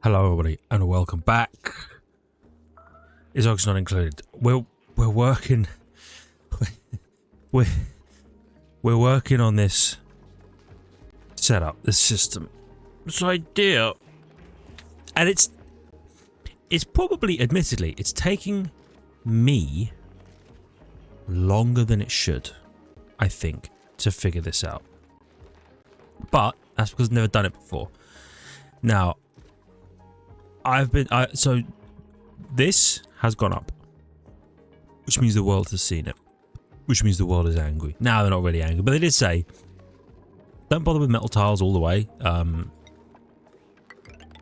Hello everybody and welcome back. Is Oggs not included? We're working we're working on this setup, this system, this idea, and it's probably, admittedly, it's taking me longer than it should, I think, to figure this out. But that's because I've never done it before. Now, so this has gone up, which means the world has seen it, which means the world is angry. Now they're not really angry, but they did say, don't bother with metal tiles all the way.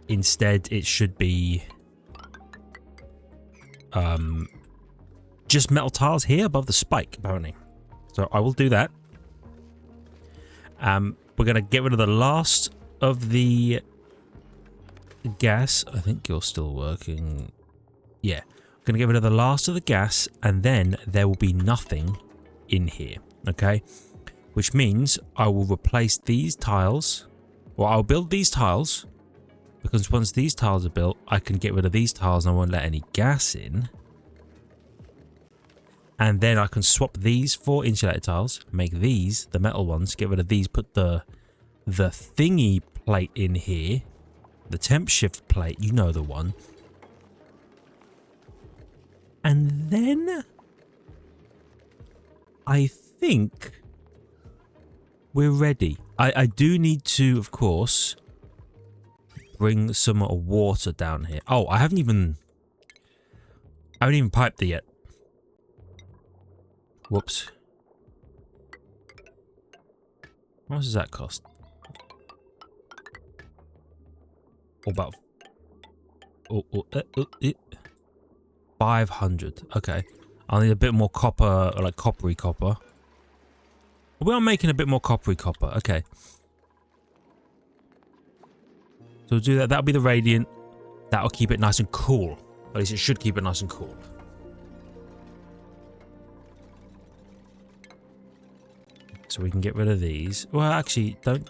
Instead, it should be just metal tiles here above the spike, apparently. So I will do that. We're going to get rid of the last of the gas. I think you're still working. Yeah. We're going to get rid of the last of the gas, and then there will be nothing in here. Okay? Which means I will replace these tiles. Well, I'll build these tiles, because once these tiles are built, I can get rid of these tiles and I won't let any gas in. And then I can swap these for insulated tiles, make these the metal ones, get rid of these, put the thingy plate in here, the temp shift plate, you know the one. And then I think we're ready. I do need to, of course, bring some water down here. Oh, I haven't even piped it yet. Whoops. How much does that cost? About 500. Okay. I'll need a bit more copper, like coppery copper. We are making a bit more coppery copper. Okay. So we'll do that. That'll be the radiant. That'll keep it nice and cool. At least it should keep it nice and cool. So we can get rid of these. Well, actually, don't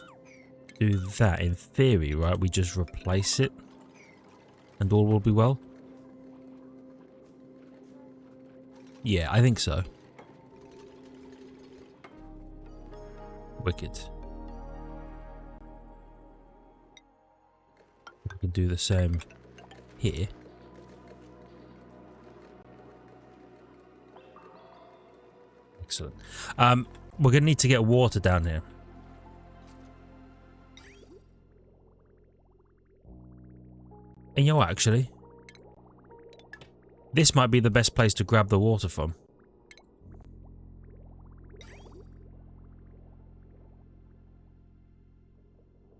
do that. In theory, right? We just replace it and all will be well. Yeah, I think so. Wicked. We can do the same here. Excellent. We're going to need to get water down here. And you know what, actually? This might be the best place to grab the water from.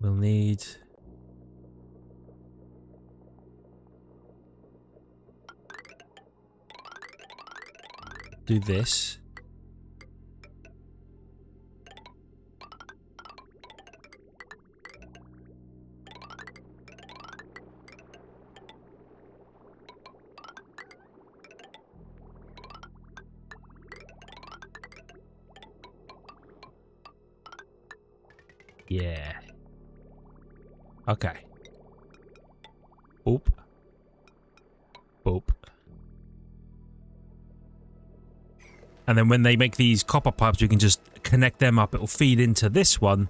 We'll need... do this. Yeah. Okay. Boop. Boop. And then when they make these copper pipes, we can just connect them up. It will feed into this one.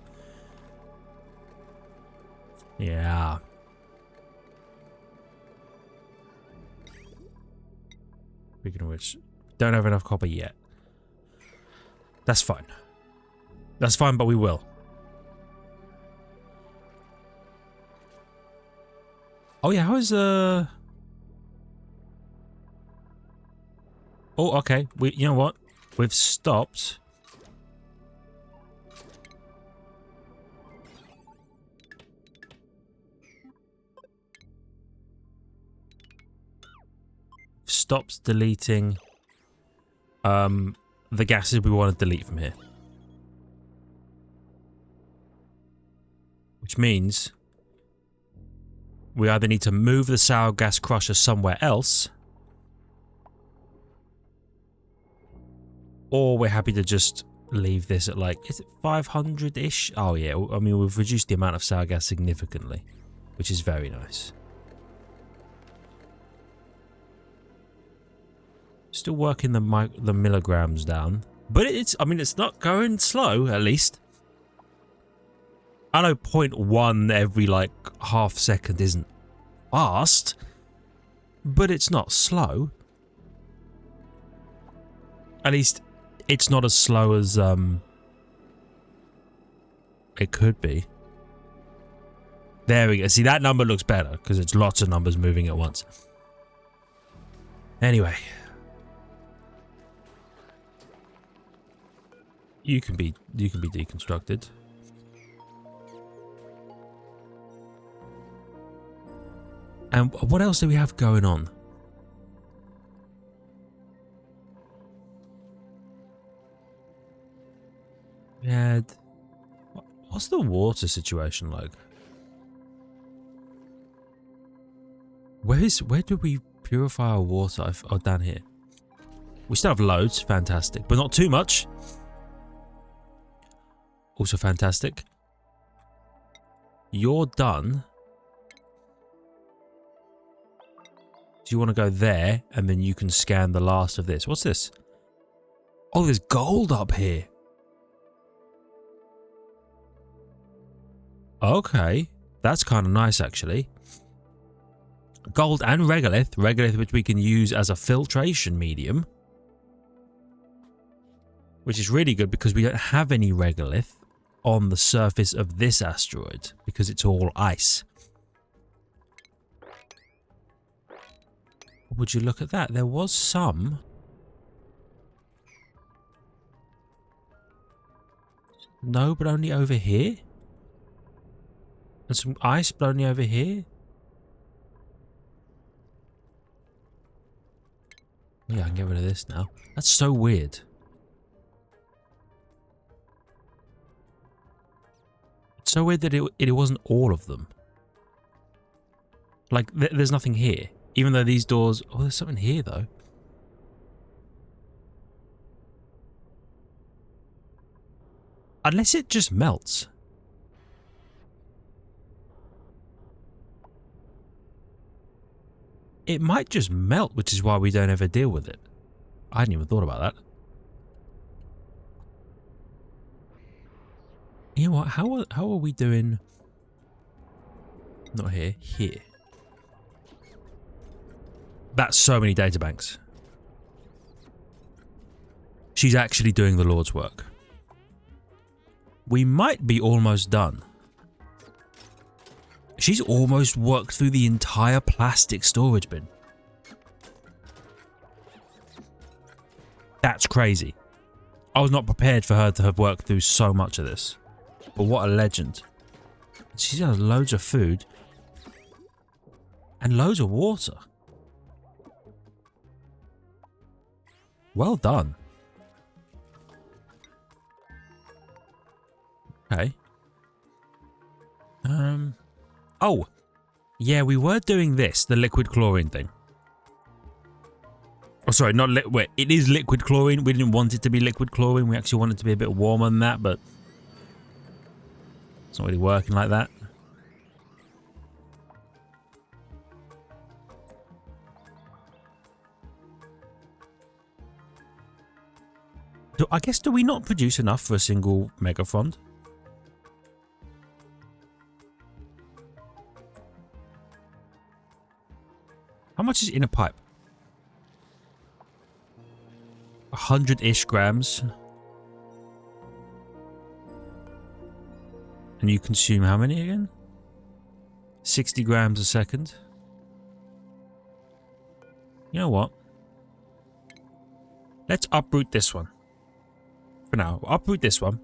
Yeah. Speaking of which, don't have enough copper yet. That's fine. That's fine, but we will. Oh yeah, how is Oh, okay. You know what? We've stopped. Stopped deleting the gases we want to delete from here. Which means we either need to move the sour gas crusher somewhere else, or we're happy to just leave this at, like, is it 500-ish? Oh yeah, I mean, we've reduced the amount of sour gas significantly, which is very nice. Still working the milligrams down. But I mean, it's not going slow, at least. I know 0.1 every, like, half second isn't fast. But it's not slow. At least, it's not as slow as, it could be. There we go. See, that number looks better, because it's lots of numbers moving at once. Anyway. You can be deconstructed. And what else do we have going on? Yeah. What's the water situation like? Where do we purify our water? Oh, down here. We still have loads. Fantastic. But not too much. Also fantastic. You're done. Do you want to go there and then you can scan the last of this? What's this? Oh, there's gold up here. Okay. That's kind of nice, actually. Gold and regolith. Regolith, which we can use as a filtration medium. Which is really good because we don't have any regolith on the surface of this asteroid because it's all ice. Would you look at that? There was some. No, but only over here. And some ice, but only over here. Yeah, I can get rid of this now. That's so weird. It's so weird that it wasn't all of them. Like, there's nothing here. Even though these doors... Oh, there's something here, though. Unless it just melts. It might just melt, which is why we don't ever deal with it. I hadn't even thought about that. You know what? How are we doing? Not here. Here. That's so many databanks. She's actually doing the Lord's work. We might be almost done. She's almost worked through the entire plastic storage bin. That's crazy. I was not prepared for her to have worked through so much of this. But what a legend. She has loads of food. And loads of water. Well done. Okay. Oh. Yeah, we were doing this, the liquid chlorine thing. Oh, sorry, not wait, it is liquid chlorine. We didn't want it to be liquid chlorine. We actually wanted it to be a bit warmer than that, but it's not really working like that. I guess, do we not produce enough for a single megafrond? How much is in a pipe? 100-ish grams. And you consume how many again? 60 grams a second. You know what? Let's uproot this one. For now, we'll uproot this one.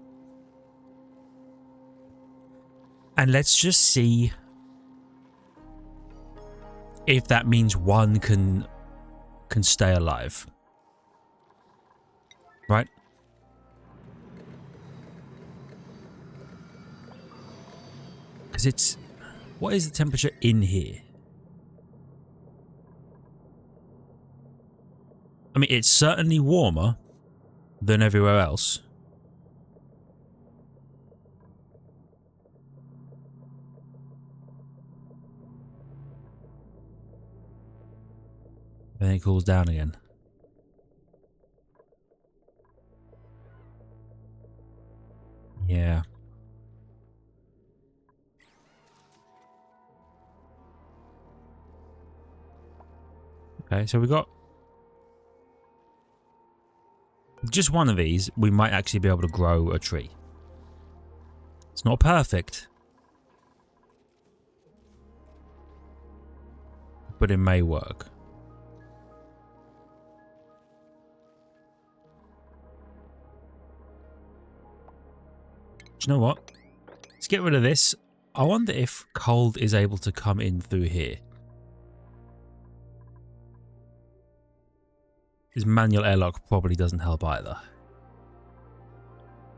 And let's just see if that means one can stay alive. Right? Because it's... What is the temperature in here? I mean, it's certainly warmer than everywhere else. Then it cools down again. Okay, so we got just one of these. We might actually be able to grow a tree. It's not perfect, but it may work. Do you know what? Let's get rid of this. I wonder if cold is able to come in through here. This manual airlock probably doesn't help either.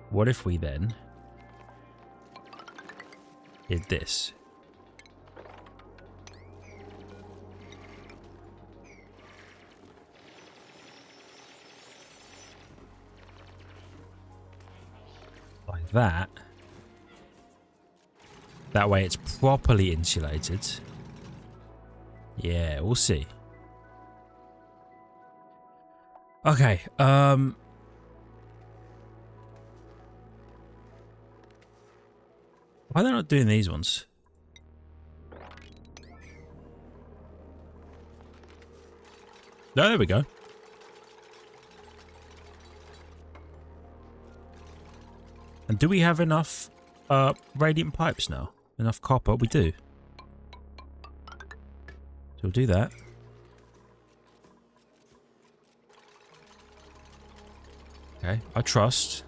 What if we then did this? Like that. That way it's properly insulated. Yeah, we'll see. Okay, why are they not doing these ones? No, there we go. And do we have enough radiant pipes now? Enough copper? We do. So we'll do that. Okay, I trust.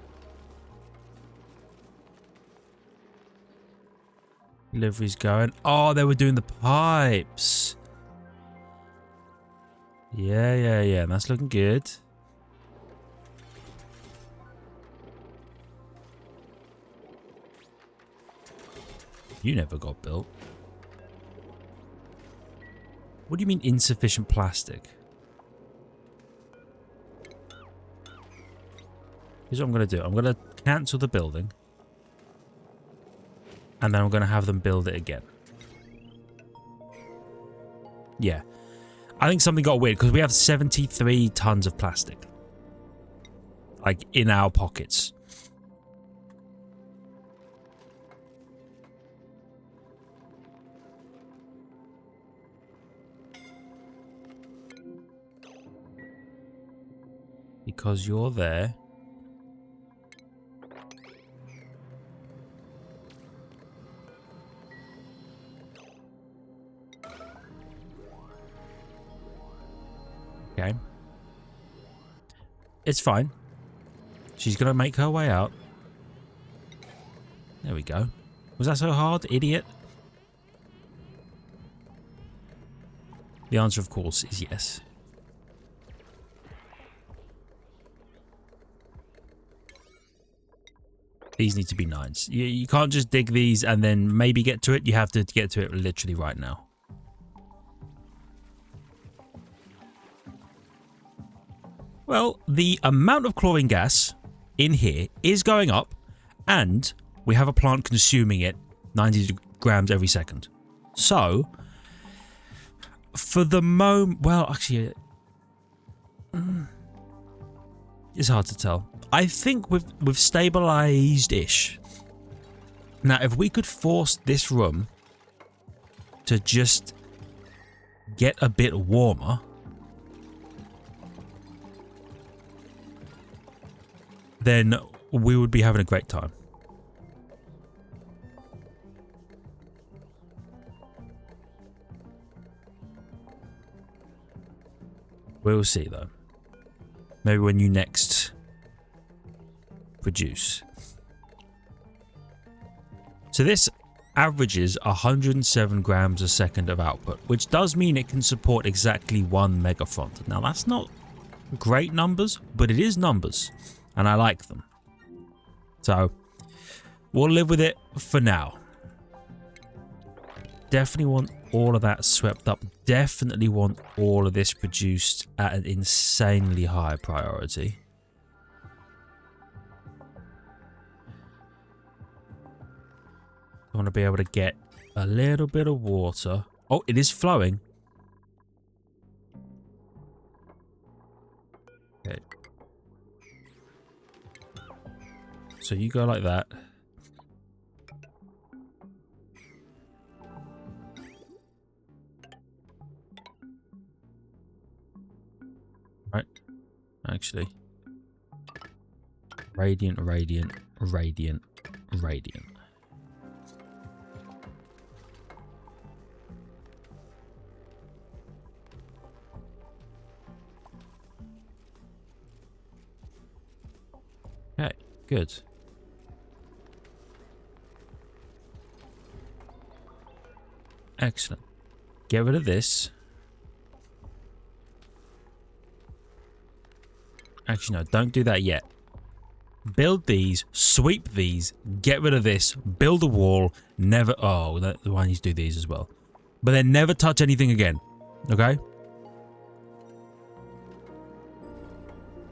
Delivery's going. Oh, they were doing the pipes. Yeah. That's looking good. You never got built. What do you mean insufficient plastic? Here's what I'm going to do. I'm going to cancel the building. And then I'm going to have them build it again. Yeah. I think something got weird because we have 73 tons of plastic. Like, in our pockets. Because you're there. Okay. It's fine. She's going to make her way out. There we go. Was that so hard, idiot? The answer, of course, is yes. These need to be 9s. You can't just dig these and then maybe get to it. You have to get to it literally right now. Well, the amount of chlorine gas in here is going up, and we have a plant consuming it 90 grams every second. So, for the moment... Well, actually... it's hard to tell. I think we've stabilized-ish. Now, if we could force this room to just get a bit warmer, then we would be having a great time. We'll see, though. Maybe when you next produce. So this averages 107 grams a second of output, which does mean it can support exactly 1 megafront. Now, that's not great numbers, but it is numbers, and I like them. So, we'll live with it for now. Definitely want all of that swept up. Definitely want all of this produced at an insanely high priority. I want to be able to get a little bit of water. Oh, it is flowing. Okay. So you go like that. Right. Actually. Radiant, radiant, radiant, radiant. Okay, good. Excellent. Get rid of this. Actually, no, don't do that yet. Build these, sweep these, get rid of this, build a wall, never... Oh, I need to do these as well. But then never touch anything again. Okay?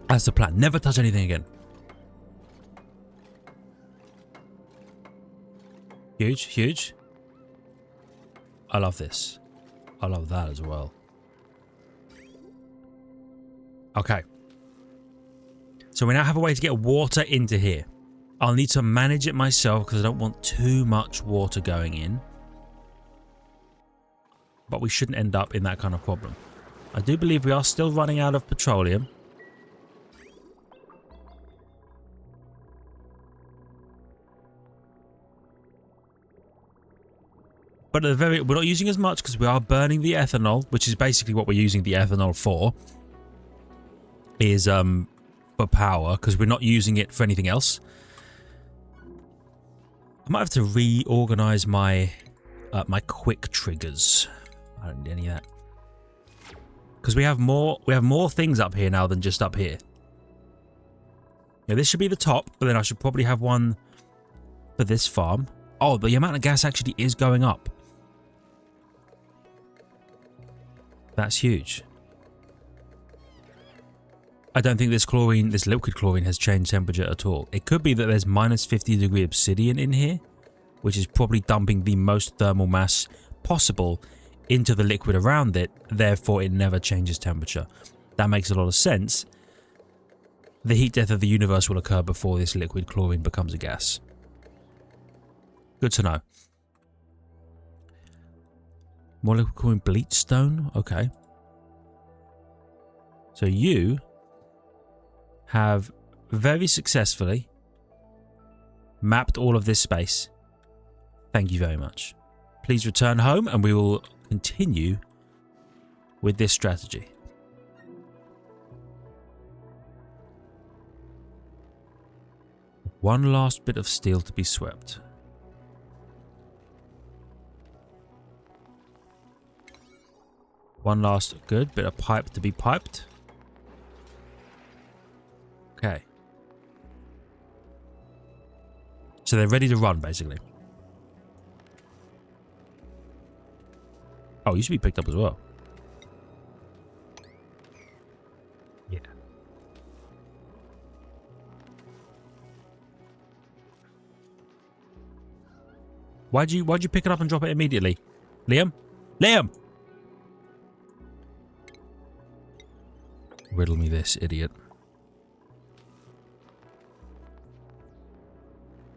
That's the plan. Never touch anything again. Huge, huge. I love this. I love that as well. Okay. So we now have a way to get water into here. I'll need to manage it myself because I don't want too much water going in. But we shouldn't end up in that kind of problem. I do believe we are still running out of petroleum. But at the we're not using as much because we are burning the ethanol, which is basically what we're using the ethanol for. Is for power, because we're not using it for anything else. I might have to reorganize my my quick triggers. I don't need any of that. Because we have more things up here now than just up here. Now this should be the top, but then I should probably have one for this farm. Oh, the amount of gas actually is going up. That's huge. I don't think this liquid chlorine has changed temperature at all. It could be that there's minus 50-degree obsidian in here, which is probably dumping the most thermal mass possible into the liquid around it, therefore it never changes temperature. That makes a lot of sense. The heat death of the universe will occur before this liquid chlorine becomes a gas. Good to know. More liquid chlorine bleach stone? Okay. So you have very successfully mapped all of this space. Thank you very much. Please return home and we will continue with this strategy. One last bit of steel to be swept. One last good bit of pipe to be piped. Okay. So they're ready to run, basically. Oh, you should be picked up as well. Yeah. Why'd you pick it up and drop it immediately? Liam? Liam! Riddle me this, idiot.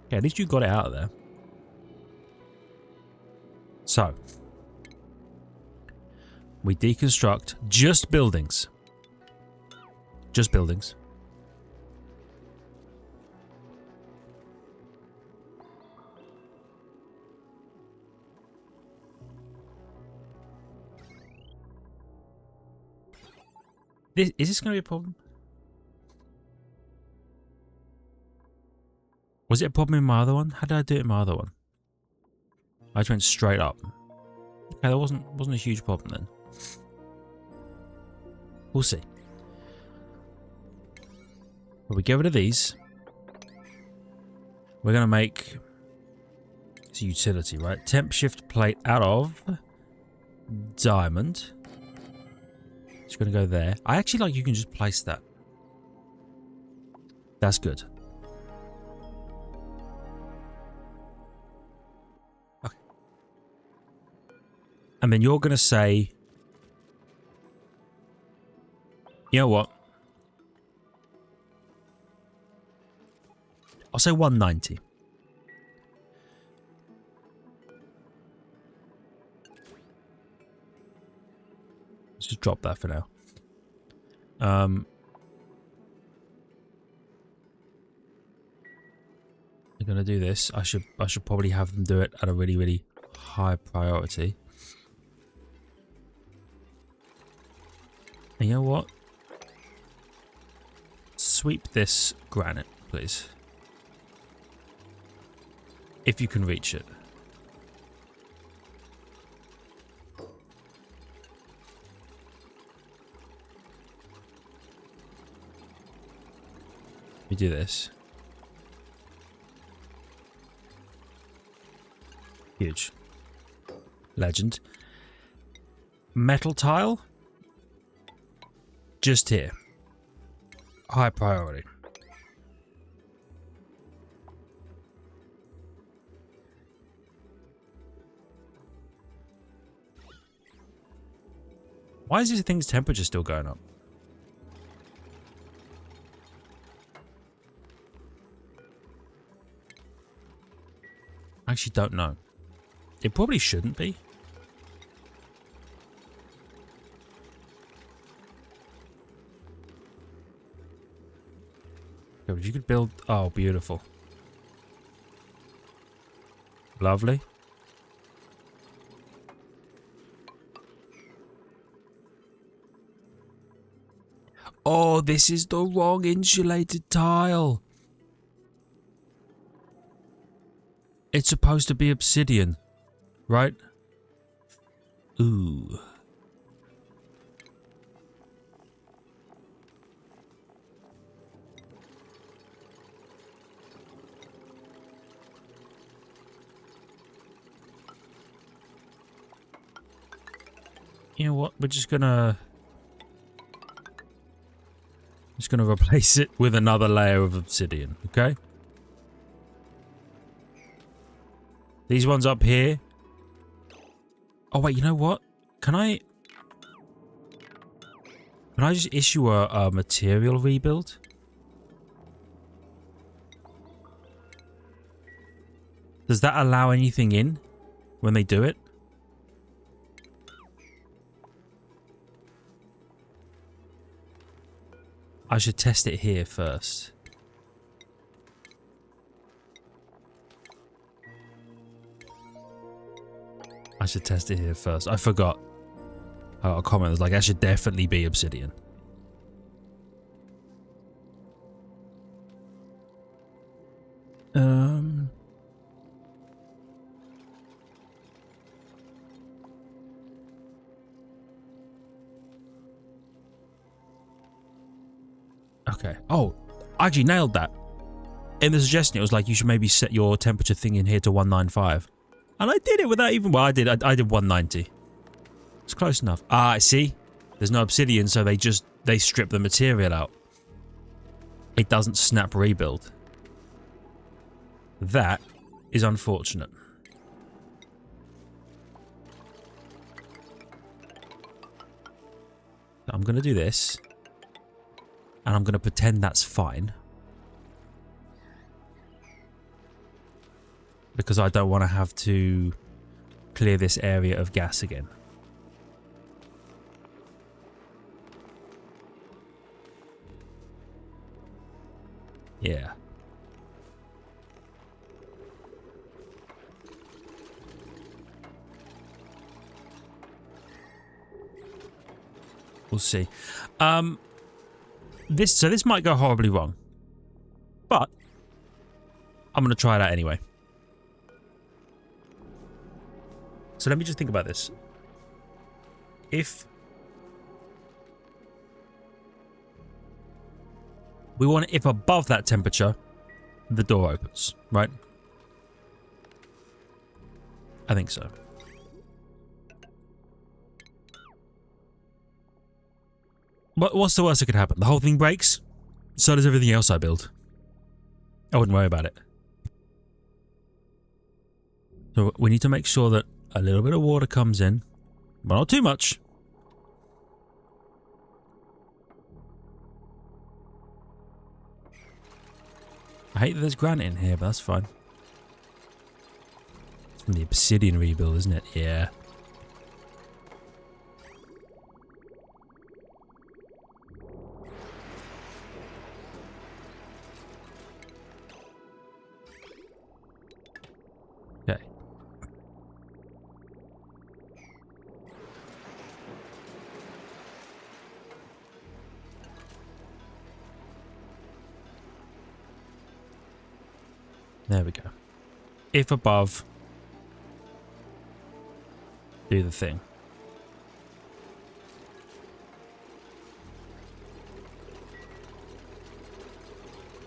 Okay, at least you got it out of there. So. We deconstruct just buildings. Just buildings. Is this going to be a problem? Was it a problem in my other one? How did I do it in my other one? I just went straight up. Okay, that wasn't a huge problem then. We'll see. But we get rid of these. We're going to make... It's a utility, right? Temp shift plate out of... diamond. It's going to go there. I actually like you can just place that. That's good. Okay. And then you're going to say... You know what? I'll say 190. Let's just drop that for now. They're gonna do this. I should probably have them do it at a really, really high priority. And you know what? Sweep this granite, please. If you can reach it. We do this. Huge. Legend. Metal tile. Just here. High priority. Why is this thing's temperature still going up? I actually don't know. It probably shouldn't be. If you could build... Oh, beautiful. Lovely. Oh, this is the wrong insulated tile. It's supposed to be obsidian, right? Ooh. You know what? We're just gonna replace it with another layer of obsidian, okay? These ones up here. Oh wait, you know what? Can I just issue a material rebuild? Does that allow anything in when they do it? I should test it here first. I should test it here first. I forgot. I got a comment that was like, I should definitely be obsidian. Okay. Oh, I actually nailed that. In the suggestion, it was like, you should maybe set your temperature thing in here to 195. And I did it without even... Well, I did 190. It's close enough. Ah, see? There's no obsidian, so they strip the material out. It doesn't snap rebuild. That is unfortunate. I'm going to do this. And I'm going to pretend that's fine. Because I don't want to have to clear this area of gas again. Yeah. We'll see. This might go horribly wrong. But I'm going to try it out anyway. So let me just think about this. If we want it, if above that temperature, the door opens, right? I think so. What's the worst that could happen? The whole thing breaks? So does everything else I build. I wouldn't worry about it. So we need to make sure that a little bit of water comes in, but not too much. I hate that there's granite in here, but that's fine. It's from the obsidian rebuild, isn't it? Yeah. There we go. If above, do the thing.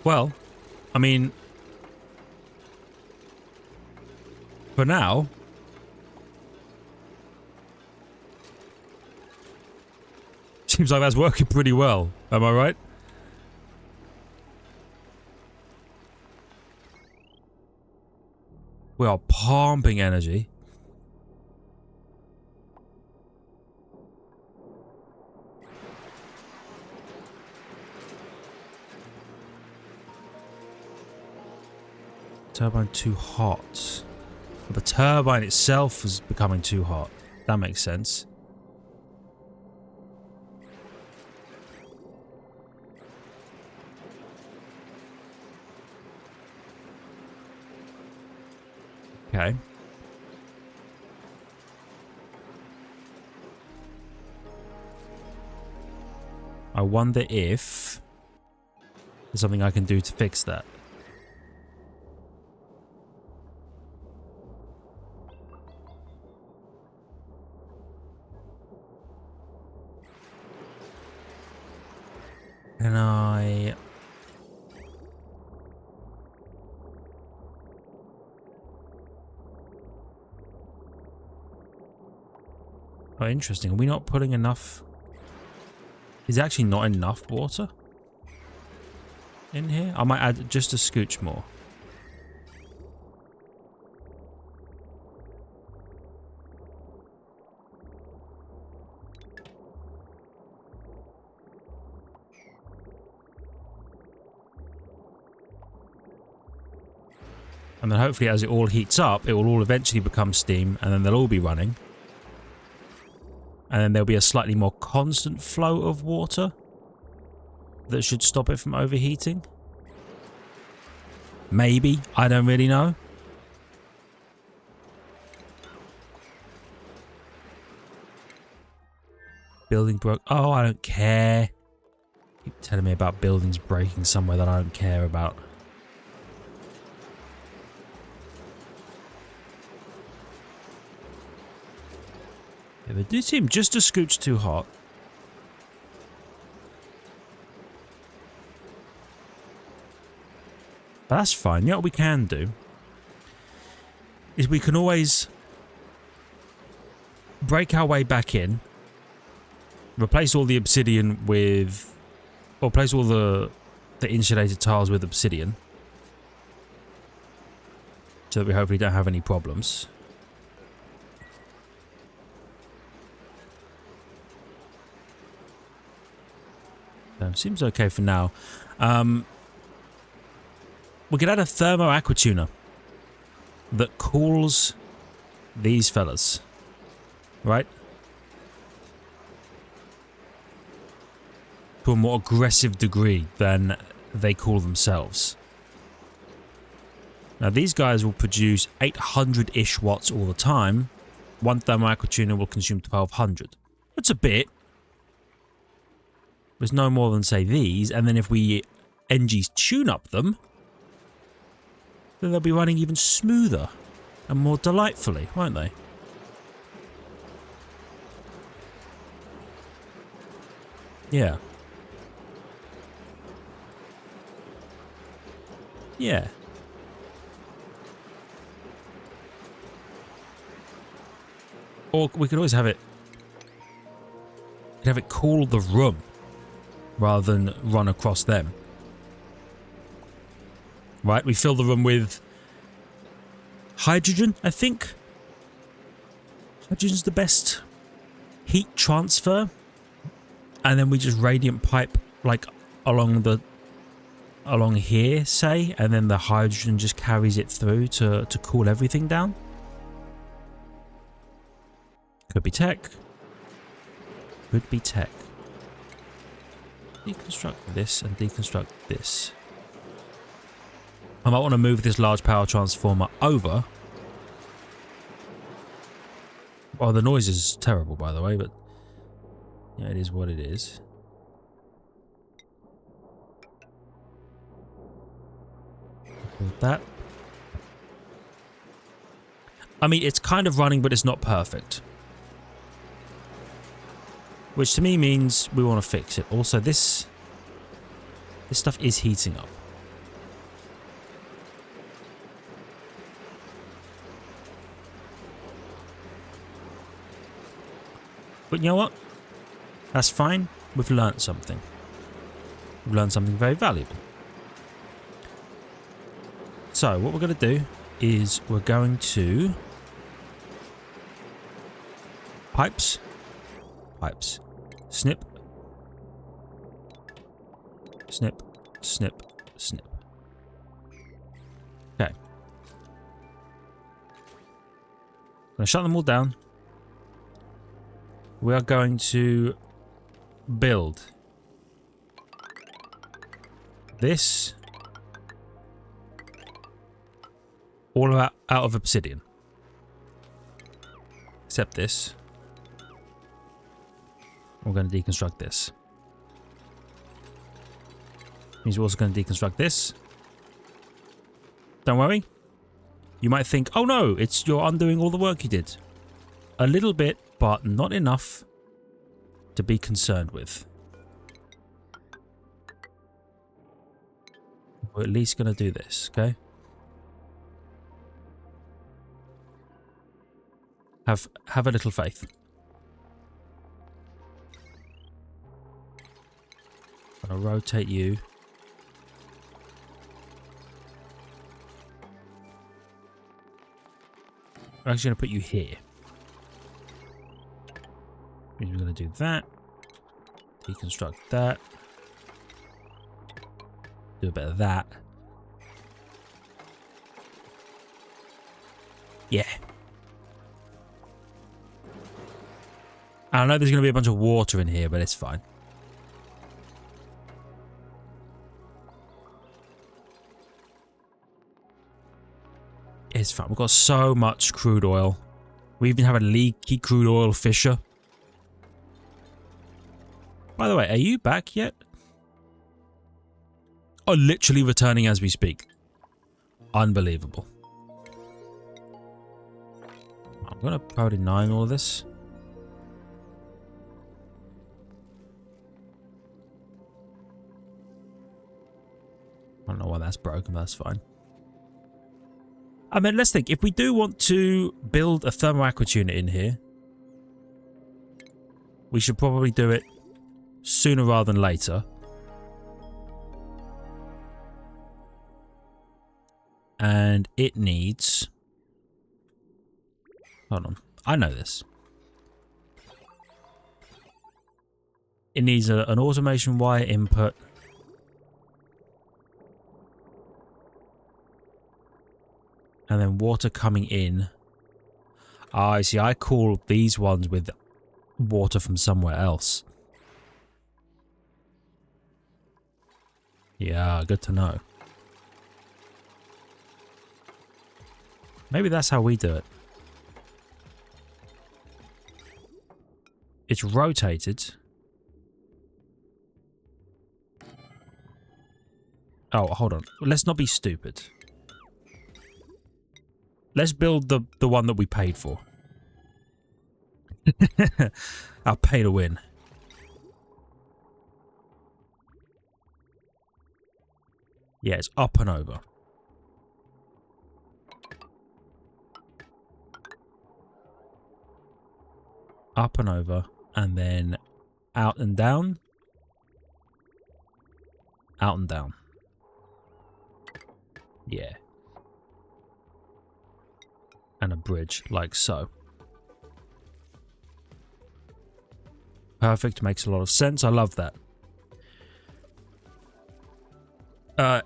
Well, I mean, for now, seems like that's working pretty well. Am I right? We are pumping energy. Turbine too hot. The turbine itself is becoming too hot. That makes sense. Okay. I wonder if there's something I can do to fix that. Can I... Oh, interesting. Are we not putting enough... Is there actually not enough water in here? I might add just a scooch more. And then hopefully as it all heats up, it will all eventually become steam, and then they'll all be running. And then there'll be a slightly more constant flow of water that should stop it from overheating. Maybe. I don't really know. Building broke. Oh, I don't care. Keep telling me about buildings breaking somewhere that I don't care about. Yeah, they do seem just a scooch too hot. But that's fine. You know what we can do? Is we can always break our way back in. Replace all the obsidian with... Or replace all the insulated tiles with obsidian. So that we hopefully don't have any problems. Seems okay for now. We could add a thermo aqua tuner that cools these fellas, right? To a more aggressive degree than they cool themselves. Now these guys will produce 800-ish watts all the time. One thermo aqua tuner will consume 1200. That's a bit. There's no more than, say, these, and then if we NGs tune up them, then they'll be running even smoother and more delightfully, won't they? Yeah. Yeah. Or we could always have it... We could have it cool the room rather than run across them. Right, we fill the room with hydrogen, I think. Hydrogen's the best heat transfer. And then we just radiant pipe like along here, say, and then the hydrogen just carries it through to cool everything down. Could be tech. Could be tech. Deconstruct this and deconstruct this. I might want to move this large power transformer over. Oh, the noise is terrible, by the way, but yeah, it is what it is. With that. I mean, it's kind of running, but it's not perfect. Which to me means we want to fix it. Also, this stuff is heating up. But you know what? That's fine. We've learnt something. We've learned something very valuable. So, what we're going to do is we're going to... Pipes. Pipes. Snip. Snip. Snip. Snip. Okay. I'm going to shut them all down. We are going to build this all out of obsidian. Except this. We're going to deconstruct this. Means we're also going to deconstruct this. Don't worry. You might think, oh no, you're undoing all the work you did. A little bit, but not enough to be concerned with. We're at least going to do this, okay? Have a little faith. I'm going to rotate you. I'm actually going to put you here. We're going to do that. Deconstruct that. Do a bit of that. Yeah. I know there's going to be a bunch of water in here, but it's fine. It's fine. We've got so much crude oil. We even have a leaky crude oil fisher. By the way, are you back yet? Oh, literally returning as we speak. Unbelievable. I'm going to probably 9 all of this. I don't know why that's broken, but that's fine. I mean, let's think. If we do want to build a thermal aqua unit in here, we should probably do it sooner rather than later. And it needs... Hold on. I know this. It needs an automation wire input. And then water coming in. Ah, I see. I call these ones with water from somewhere else. Yeah, good to know. Maybe that's how we do it. It's rotated. Oh, hold on. Let's not be stupid. Let's build the one that we paid for. Our pay to win. Yeah, it's up and over. Up and over, and then out and down. Out and down. Yeah. And a bridge, like so. Perfect, makes a lot of sense. I love that.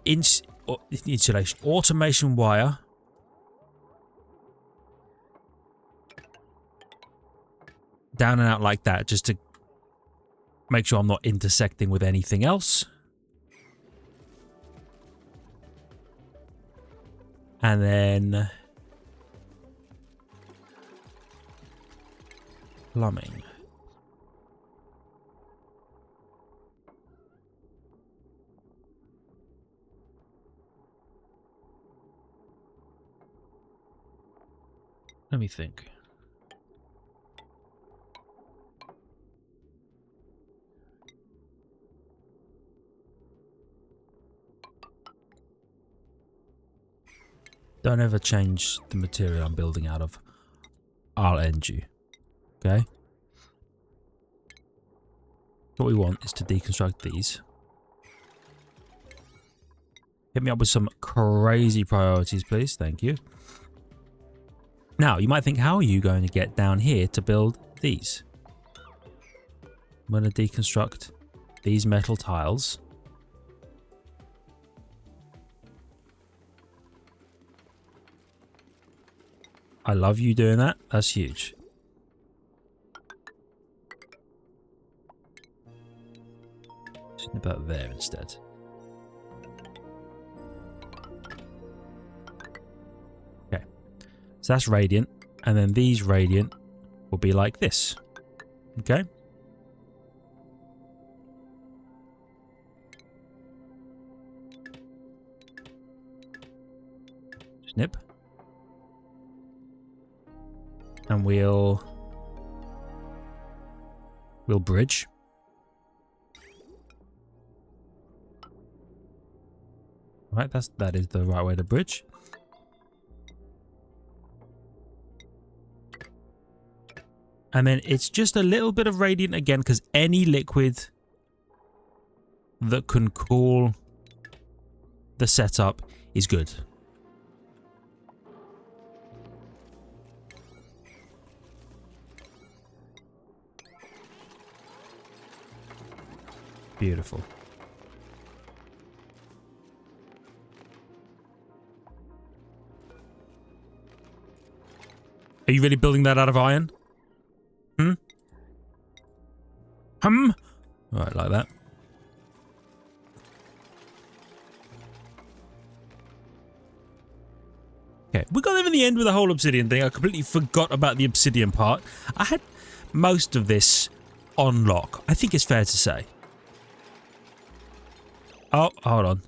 Insulation. Automation wire. Down and out like that, just to make sure I'm not intersecting with anything else. And then... plumbing. Let me think. Don't ever change the material I'm building out of. I'll end you. Okay? What we want is to deconstruct these. Hit me up with some crazy priorities, please. Thank you. Now, you might think, how are you going to get down here to build these? I'm going to deconstruct these metal tiles. I love you doing that. That's huge. Just about there instead. Okay. So that's radiant. And then these radiant will be like this. Okay. Snip. And we'll bridge. Right, that is the right way to bridge. And then it's just a little bit of radiant again, because any liquid that can cool the setup is good. Beautiful. Are you really building that out of iron? Alright, like that. Okay, we got there in the end with the whole obsidian thing. I completely forgot about the obsidian part. I had most of this on lock, I think it's fair to say. Oh, hold on.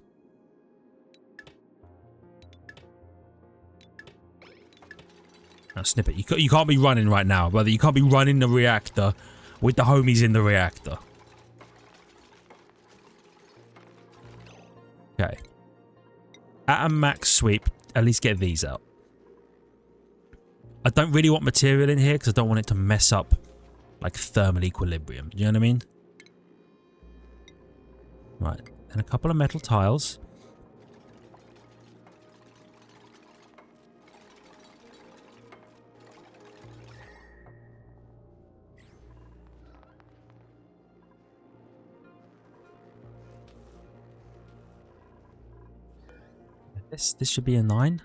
Now, Snippet, you can't be running right now, brother. You can't be running the reactor with the homies in the reactor. Okay. At a max sweep, at least get these out. I don't really want material in here because I don't want it to mess up, like, thermal equilibrium. Do you know what I mean? Right. And a couple of metal tiles. This should be a 9.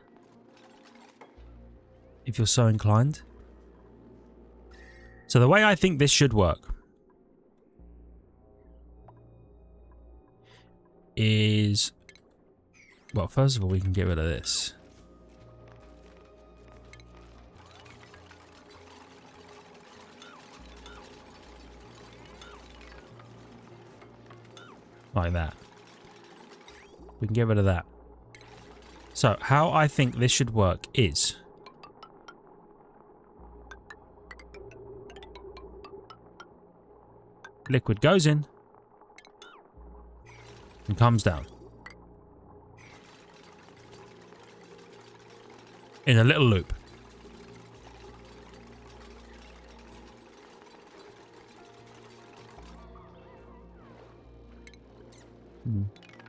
If you're so inclined. So the way I think this should work is, well, first of all, we can get rid of this. Like that. We can get rid of that. So, how I think this should work is liquid goes in and comes down in a little loop.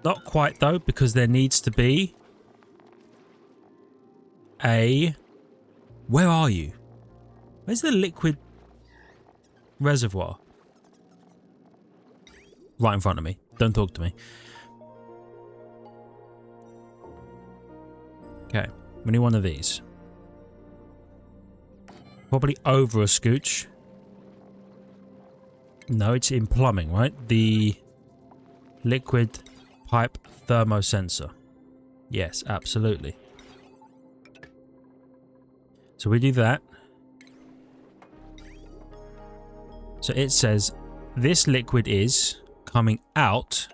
Not quite though, because there needs to be a... Where are you? Where's the liquid reservoir? Right in front of me. Don't talk to me. Okay. We need one of these. Probably over a scooch. No, it's in plumbing, right? The liquid pipe thermosensor. Yes, absolutely. So we do that. So it says this liquid is coming out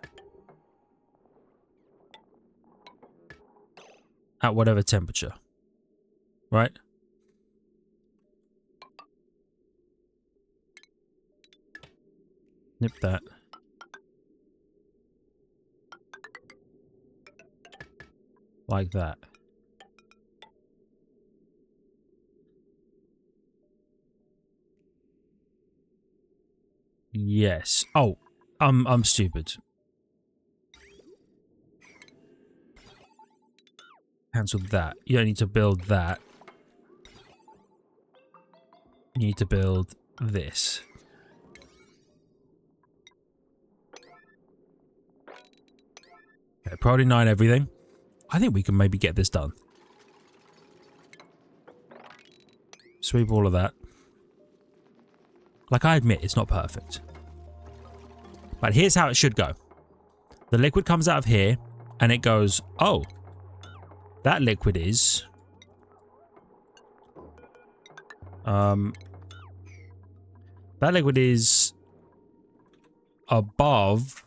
at whatever temperature. Right? Nip that. Like that. Yes. Oh, I'm stupid. Cancel that. You don't need to build that. You need to build this. Okay, priority 9 everything. I think we can maybe get this done. Sweep all of that. Like, I admit, it's not perfect. But here's how it should go. The liquid comes out of here, and it goes, oh, that liquid is... that liquid is above...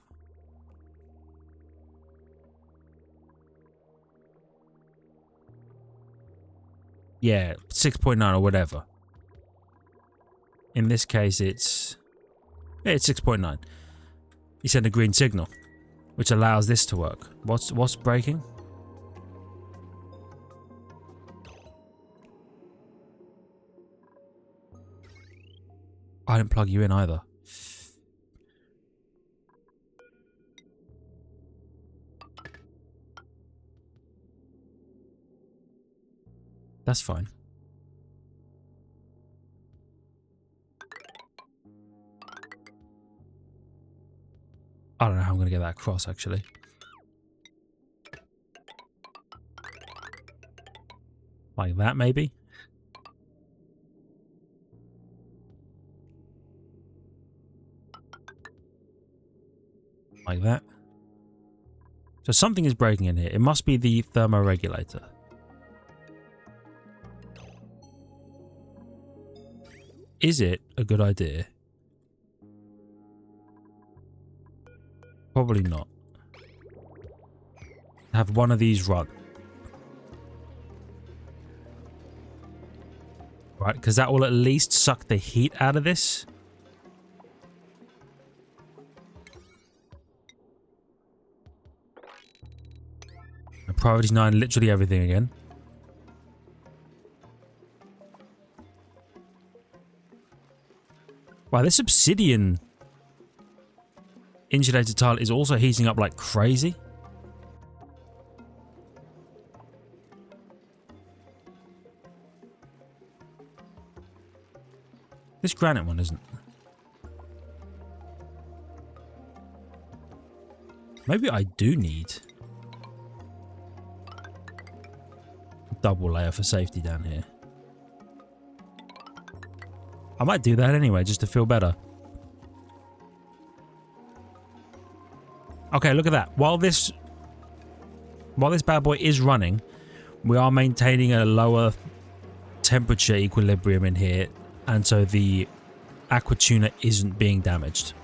yeah, 6.9 or whatever. In this case, it's 6.9. You send a green signal, which allows this to work. What's breaking? I didn't plug you in either. That's fine. I don't know how I'm going to get that across, actually. Like that, maybe? Like that. So something is breaking in here. It must be the thermoregulator. Is it a good idea? Probably not. Have one of these run. Right, because that will at least suck the heat out of this. And priority 9, literally everything again. Wow, this obsidian insulated tile is also heating up like crazy. This granite one isn't. Maybe I do need a double layer for safety down here. I might do that anyway, just to feel better. Okay, look at that. While this bad boy is running, we are maintaining a lower temperature equilibrium in here, and so the aqua tuna isn't being damaged.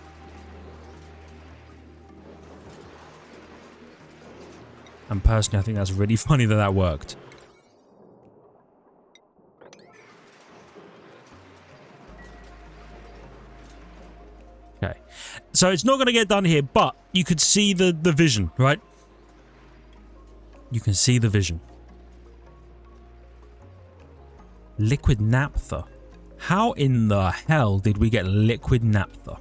And personally, I think that's really funny that that worked. Okay, so it's not going to get done here, but you could see the vision, right? You can see the vision. Liquid naphtha. How in the hell did we get liquid naphtha?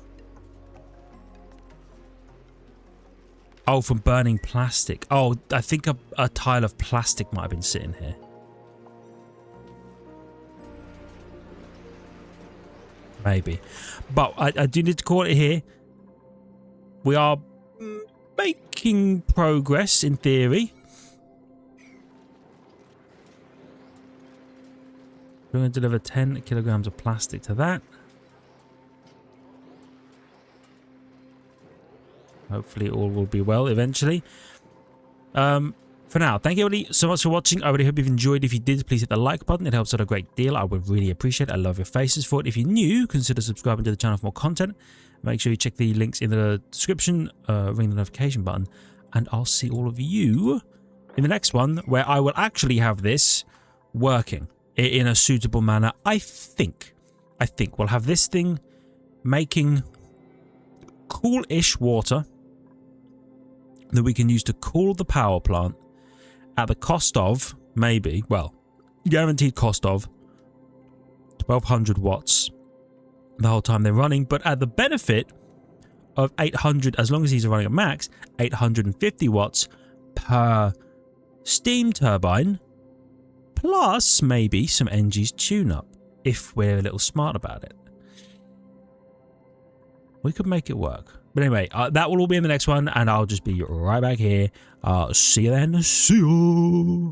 Oh, from burning plastic. Oh, I think a tile of plastic might have been sitting here. Maybe. But I do need to call it here. We are making progress in theory. We're going to deliver 10 kilograms of plastic to that. Hopefully all will be well eventually. For now, thank you everybody so much for watching. I really hope you've enjoyed. If you did, please hit the like button. It helps out a great deal. I would really appreciate it. I love your faces for it. If you're new, consider subscribing to the channel for more content. Make sure you check the links in the description, ring the notification button, and I'll see all of you in the next one, where I will actually have this working in a suitable manner. I think we'll have this thing making cool-ish water that we can use to cool the power plant at the cost of, maybe, well, guaranteed cost of 1200 watts the whole time they're running, but at the benefit of 800, as long as these are running at max, 850 watts per steam turbine, plus maybe some NG's tune-up, if we're a little smart about it. We could make it work. But anyway, that will all be in the next one, and I'll just be right back here. See you then. See you.